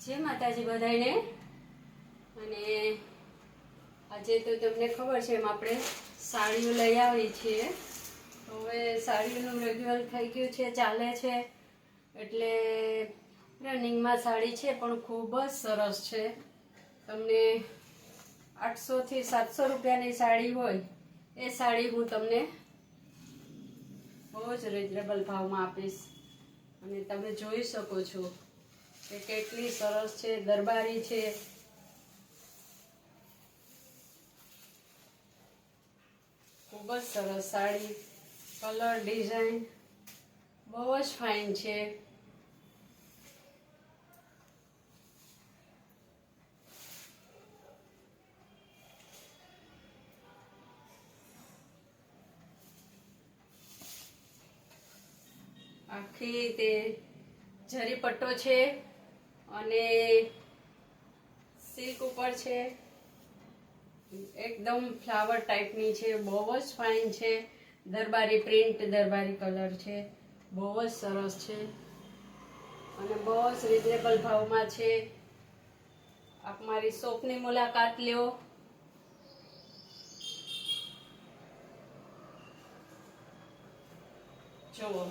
જય માતાજી બધાને। અને આજે તો તમને ખબર છે એમ આપણે સાડીઓ લઈ આવી છીએ। તો હવે સાડીઓનું રેગ્યુલર થઈ ગયું છે, ચાલે છે, એટલે રનિંગમાં સાડી છે પણ ખૂબ જ સરસ છે। તમને 800 થી 700 રૂપિયાની સાડી હોય એ સાડી હું તમને બહુ જ રીઝનેબલ ભાવમાં આપીશ। અને તમે જોઈ શકો છો કે કેટલી સરસ છે, દરબારી છે, ખૂબ જ સરસ સાડી, કલર ડિઝાઇન બહુ જ ફાઇન છે। આખી તે જરી પટ્ટો છે અને સિલ્ક ઉપર છે, એકદમ ફ્લાવર ટાઈપની છે, બહુ જ ફાઇન છે। દરબારી પ્રિન્ટ, દરબારી કલર છે, બહુ જ સરસ છે અને બહુ જ રીઝનેબલ ભાવમાં છે। આપ મારી શોપની મુલાકાત લ્યો। જુઓ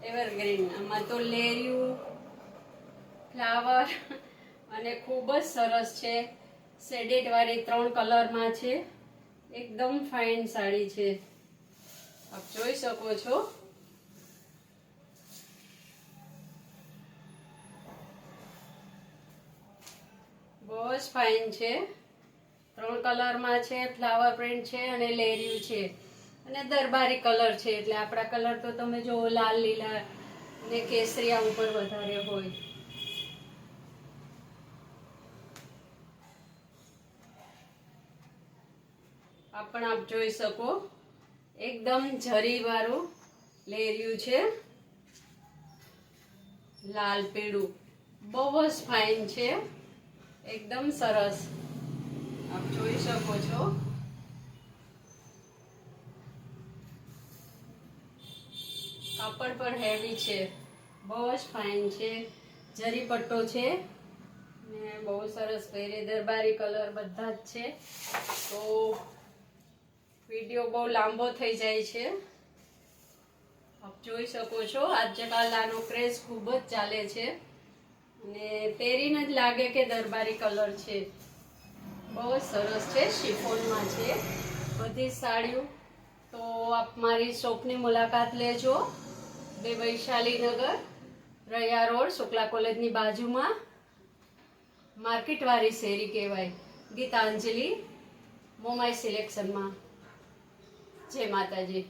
એવરગ્રીન, આમાં તો લેરિયું, ફ્લાવર અને ખૂબ જ સરસ છે। શેડેડ વાળી 3 કલરમાં છે, એકદમ ફાઇન સાડી છે, આપ જોઈ શકો છો। બહુ જ ફાઇન છે, 3 કલરમાં છે, ફ્લાવર પ્રિન્ટ છે અને લેરિયું છે અને દરબારી કલર છે। એટલે આપણા કલર તો તમે જો લાલ, લીલા ને કેસરિયા ઉપર વધારે હોય। આ પણ આપ જોઈ શકો, એકદમ જરી વાળું લેરિયું છે, લાલ પીળું, બહુ જ ફાઇન છે, એકદમ સરસ, આપ જોઈ શકો છો। કાપડ પણ હેવી છે, બહુ જ ફાઇન છે, જરી પટ્ટો છે ને બહુ સરસ પહેરે, દરબારી કલર બધા જ છે। તો વિડીયો બહુ લાંબો થઈ જાય છે, આપ જોઈ શકો છો। આજકાલ આનો ક્રેઝ ખૂબ જ ચાલે છે અને પહેરીને જ લાગે કે દરબારી કલર છે, બહુ જ સરસ છે। શિફોનમાં છે બધી સાડીઓ। તો આપ મારી શોપની મુલાકાત લેજો। 2 વૈશાલીનગર, રૈયા રોડ, શુક્લા કોલેજની બાજુમાં, માર્કેટવાળી શેરી કહેવાય, ગીતાંજલિ મોમાઈ સિલેક્શનમાં। જય માતાજી।